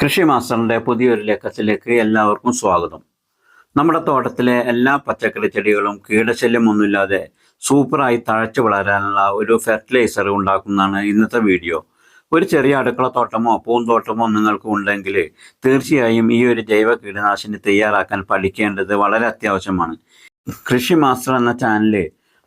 കൃഷി മാസ്റ്ററിൻ്റെ പുതിയൊരു ലക്കത്തിലേക്ക് എല്ലാവർക്കും സ്വാഗതം. നമ്മുടെ തോട്ടത്തിലെ എല്ലാ പച്ചക്കറി ചെടികളും കീടശല്യമൊന്നുമില്ലാതെ സൂപ്പറായി തഴച്ചു വളരാനുള്ള ഒരു ഫെർട്ടിലൈസർ ഉണ്ടാക്കുന്നതാണ് ഇന്നത്തെ വീഡിയോ. ഒരു ചെറിയ അടുക്കളത്തോട്ടമോ പൂന്തോട്ടമോ നിങ്ങൾക്ക് ഉണ്ടെങ്കിൽ തീർച്ചയായും ഈ ഒരു ജൈവ കീടനാശിനി തയ്യാറാക്കാൻ പഠിക്കേണ്ടത് വളരെ അത്യാവശ്യമാണ്. കൃഷി മാസ്റ്റർ എന്ന ചാനൽ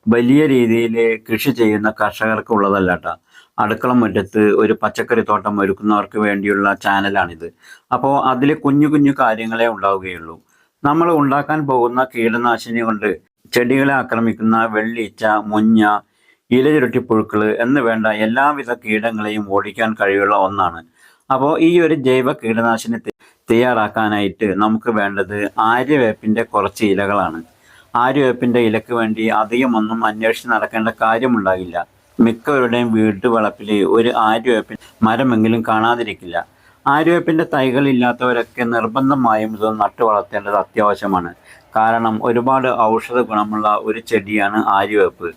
വലിയ രീതിയിൽ കൃഷി ചെയ്യുന്ന കർഷകർക്ക് ഉള്ളതല്ല കേട്ടോ. അടുക്കള മുറ്റത്ത് ഒരു പച്ചക്കറി തോട്ടം ഒരുക്കുന്നവർക്ക് വേണ്ടിയുള്ള ചാനലാണിത്. അപ്പോൾ അതിൽ കുഞ്ഞു കുഞ്ഞു കാര്യങ്ങളെ ഉണ്ടാവുകയുള്ളൂ. നമ്മൾ ഉണ്ടാക്കാൻ പോകുന്ന കീടനാശിനി കൊണ്ട് ചെടികളെ ആക്രമിക്കുന്ന വെള്ളീച്ച, മുഞ്ഞ, ഇലചുരുട്ടിപ്പുഴുക്കൾ എന്ന് വേണ്ട എല്ലാവിധ കീടങ്ങളെയും ഓടിക്കാൻ കഴിയുള്ള ഒന്നാണ്. അപ്പോൾ ഈ ഒരു ജൈവ കീടനാശിനി തയ്യാറാക്കാനായിട്ട് നമുക്ക് വേണ്ടത് ആര്യവേപ്പിൻ്റെ കുറച്ച് ഇലകളാണ്. ആര്യവേപ്പിൻ്റെ ഇലക്ക് വേണ്ടി അധികമൊന്നും അന്വേഷിച്ച് നടക്കേണ്ട കാര്യമുണ്ടാകില്ല. മിക്കവരുടെയും വീട്ടുവളപ്പിൽ ഒരു ആര്യവേപ്പിൻ മരമെങ്കിലും കാണാതിരിക്കില്ല. ആര്യവേപ്പിൻ്റെ തൈകൾ ഇല്ലാത്തവരൊക്കെ നിർബന്ധമായും ഇത് നട്ടു വളർത്തേണ്ടത് അത്യാവശ്യമാണ്. കാരണം ഒരുപാട് ഔഷധ ഗുണമുള്ള ഒരു ചെടിയാണ് ആര്യവേപ്പ്.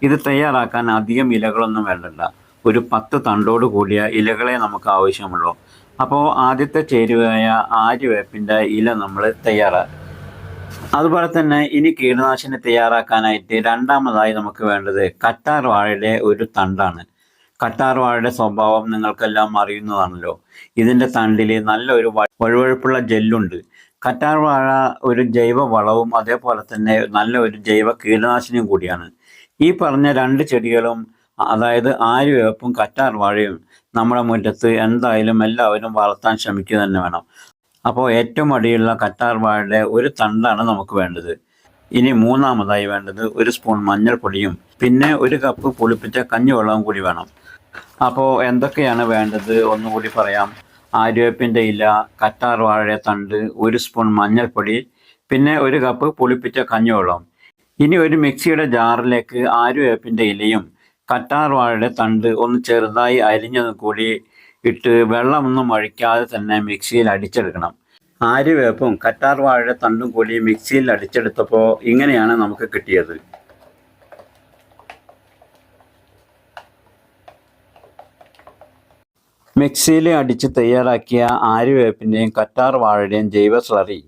ഇത് തയ്യാറാക്കാൻ അധികം ഇലകളൊന്നും വേണ്ടല്ല. ഒരു 10 തണ്ടോട് കൂടിയ ഇലകളെ നമുക്ക് ആവശ്യമുള്ളൂ. അപ്പോൾ ആദ്യത്തെ ചേരുവയായ ആര്യവേപ്പിൻ്റെ ഇല നമ്മൾ തയ്യാറാക്കും. അതുപോലെ തന്നെ ഇനി കീടനാശിനി തയ്യാറാക്കാനായിട്ട് രണ്ടാമതായി നമുക്ക് വേണ്ടത് കറ്റാർ വാഴയുടെ ഒരു തണ്ടാണ്. കറ്റാർ വാഴയുടെ സ്വഭാവം നിങ്ങൾക്കെല്ലാം അറിയുന്നതാണല്ലോ. ഇതിൻ്റെ തണ്ടിൽ നല്ലൊരു വഴുവഴുപ്പുള്ള ജെല്ലുണ്ട്. കറ്റാർ വാഴ ഒരു ജൈവ വളവും അതേപോലെ തന്നെ നല്ല ഒരു ജൈവ കീടനാശിനിയും കൂടിയാണ്. ഈ പറഞ്ഞ 2 ചെടികളും, അതായത് ആര്യവേപ്പും കറ്റാർ വാഴയും നമ്മുടെ മുറ്റത്ത് എന്തായാലും എല്ലാവരും വളർത്താൻ ശ്രമിക്കുക തന്നെ വേണം. അപ്പോൾ ഏറ്റവും അടിയുള്ള കറ്റാർ വാഴയുടെ ഒരു തണ്ടാണ് നമുക്ക് വേണ്ടത്. ഇനി മൂന്നാമതായി വേണ്ടത് 1 സ്പൂൺ മഞ്ഞൾപ്പൊടിയും പിന്നെ 1 കപ്പ് പുളിപ്പിച്ച കഞ്ഞിവെള്ളവും കൂടി വേണം. അപ്പോൾ എന്തൊക്കെയാണ് വേണ്ടത് ഒന്നുകൂടി പറയാം. ആര്യവേപ്പിൻ്റെ ഇല, കറ്റാർ വാഴയുടെ തണ്ട്, 1 സ്പൂൺ മഞ്ഞൾപ്പൊടി, പിന്നെ 1 കപ്പ് പുളിപ്പിച്ച കഞ്ഞിവെള്ളം. ഇനി ഒരു മിക്സിയുടെ ജാറിലേക്ക് ആര്യവേപ്പിൻ്റെ ഇലയും കറ്റാർ വാഴയുടെ തണ്ട് ഒന്ന് ചെറുതായി അരിഞ്ഞതും കൂടി ഇട്ട് വെള്ളമൊന്നും ഒഴിക്കാതെ തന്നെ മിക്സിയിൽ അടിച്ചെടുക്കണം. ആര്യവേപ്പും കറ്റാർ വാഴയുടെ തണ്ടും കൂടി മിക്സിയിൽ അടിച്ചെടുത്തപ്പോൾ ഇങ്ങനെയാണ് നമുക്ക് കിട്ടിയത്. മിക്സിയിൽ അടിച്ച് തയ്യാറാക്കിയ ആര്യവേപ്പിൻ്റെയും കറ്റാർ വാഴയുടെയും ജൈവ സ്ലറി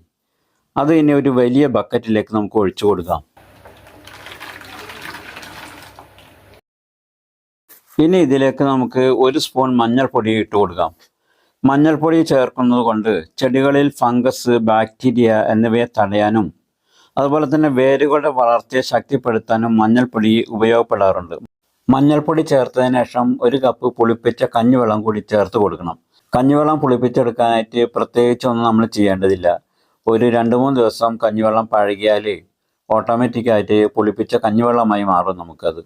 അത് ഇനി ഒരു വലിയ ബക്കറ്റിലേക്ക് നമുക്ക് ഒഴിച്ചു കൊടുക്കാം. ഇനി ഇതിലേക്ക് നമുക്ക് 1 സ്പൂൺ മഞ്ഞൾപ്പൊടി ഇട്ട് കൊടുക്കാം. മഞ്ഞൾപ്പൊടി ചേർക്കുന്നത് കൊണ്ട് ചെടികളിൽ ഫംഗസ്, ബാക്ടീരിയ എന്നിവയെ തടയാനും അതുപോലെ തന്നെ വേരുകളുടെ വളർച്ചയെ ശക്തിപ്പെടുത്താനും മഞ്ഞൾപ്പൊടി ഉപയോഗപ്പെടാറുണ്ട്. മഞ്ഞൾപ്പൊടി ചേർത്തതിന് ശേഷം 1 കപ്പ് പുളിപ്പിച്ച കഞ്ഞിവെള്ളം കൂടി ചേർത്ത് കൊടുക്കണം. കഞ്ഞിവെള്ളം പുളിപ്പിച്ചെടുക്കാനായിട്ട് പ്രത്യേകിച്ചൊന്നും നമ്മൾ ചെയ്യേണ്ടതില്ല. ഒരു 2-3 ദിവസം കഞ്ഞിവെള്ളം പഴകിയാൽ ഓട്ടോമാറ്റിക്കായിട്ട് പുളിപ്പിച്ച കഞ്ഞിവെള്ളമായി മാറും നമുക്കത്.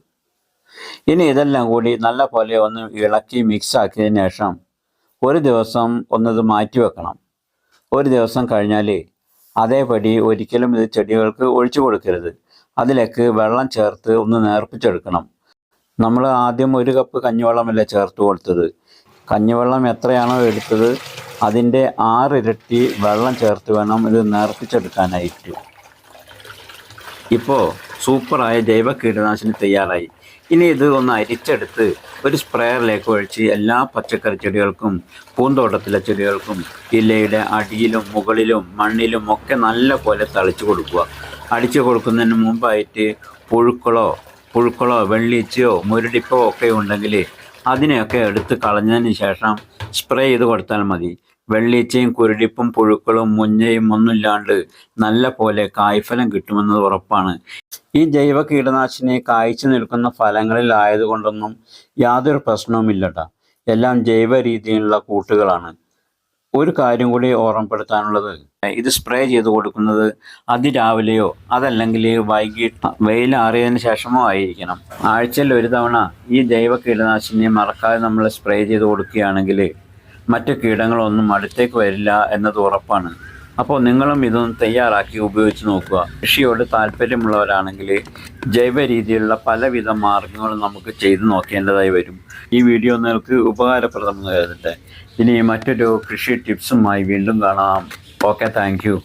ഇനി ഇതെല്ലാം കൂടി നല്ല പോലെ ഒന്ന് ഇളക്കി മിക്സ് ആക്കിയതിന് ശേഷം 1 ദിവസം ഒന്നത് മാറ്റി വെക്കണം. 1 ദിവസം കഴിഞ്ഞാൽ അതേപടി ഒരിക്കലും ഇത് ചെടികൾക്ക് ഒഴിച്ചു കൊടുക്കരുത്. അതിലേക്ക് വെള്ളം ചേർത്ത് ഒന്ന് നേർപ്പിച്ചെടുക്കണം. നമ്മൾ ആദ്യം 1 കപ്പ് കഞ്ഞിവെള്ളമല്ലേ ചേർത്ത് കൊടുത്തത്. കഞ്ഞിവെള്ളം എത്രയാണോ എടുത്തത് അതിൻ്റെ 6 ഇരട്ടി വെള്ളം ചേർത്ത് വേണം ഇത് നേർപ്പിച്ചെടുക്കാനായിട്ട്. ഇപ്പോൾ സൂപ്പറായ ജൈവ കീടനാശിനി തയ്യാറായി. ഇനി ഇത് ഒന്ന് അരിച്ചെടുത്ത് ഒരു സ്പ്രേയറിലേക്ക് ഒഴിച്ച് എല്ലാ പച്ചക്കറി ചെടികൾക്കും പൂന്തോട്ടത്തിലെ ചെടികൾക്കും ഇലയുടെ അടിയിലും മുകളിലും മണ്ണിലും ഒക്കെ നല്ല പോലെ തളിച്ചു കൊടുക്കുക. അടിച്ചു കൊടുക്കുന്നതിന് മുമ്പായിട്ട് പുഴുക്കളോ വെള്ളീച്ചയോ മുരടിപ്പോ ഒക്കെ ഉണ്ടെങ്കിൽ അതിനെയൊക്കെ എടുത്ത് കളഞ്ഞതിന് ശേഷം സ്പ്രേ ചെയ്ത് കൊടുത്താൽ മതി. വെള്ളീച്ചയും കുരുടിപ്പും പുഴുക്കളും മുഞ്ഞയും ഒന്നുമില്ലാണ്ട് നല്ല പോലെ കായ്ഫലം കിട്ടുമെന്നത് ഉറപ്പാണ്. ഈ ജൈവ കീടനാശിനി കായ്ച്ചു നിൽക്കുന്ന ഫലങ്ങളിൽ ആയതുകൊണ്ടൊന്നും യാതൊരു പ്രശ്നവുമില്ലട്ടോ. എല്ലാം ജൈവ രീതിയിലുള്ള കൂട്ടുകളാണ്. ഒരു കാര്യം കൂടി ഓർമ്മപ്പെടുത്താനുള്ളത്, ഇത് സ്പ്രേ ചെയ്ത് കൊടുക്കുന്നത് അതിരാവിലെയോ അതല്ലെങ്കിൽ വൈകിട്ട് വെയിലാറിയതിന് ശേഷമോ ആയിരിക്കണം. ആഴ്ചയിൽ 1 തവണ ഈ ജൈവ കീടനാശിനി മറക്കാതെ നമ്മൾ സ്പ്രേ ചെയ്ത് കൊടുക്കുകയാണെങ്കിൽ മറ്റു കീടങ്ങളൊന്നും അടുത്തേക്ക് വരില്ല എന്നത് ഉറപ്പാണ്. അപ്പോൾ നിങ്ങളും ഇതൊന്ന് തയ്യാറാക്കി ഉപയോഗിച്ച് നോക്കുക. കൃഷിയോട് താല്പര്യമുള്ളവരാണെങ്കിൽ ജൈവ രീതിയിലുള്ള പലവിധ മാർഗങ്ങളും നമുക്ക് ചെയ്തു നോക്കേണ്ടതായി വരും. ഈ വീഡിയോ നിങ്ങൾക്ക് ഉപകാരപ്രദമെന്ന് കരുതട്ടെ. ഇനി മറ്റൊരു കൃഷി ടിപ്സുമായി വീണ്ടും കാണാം. Okay, thank you.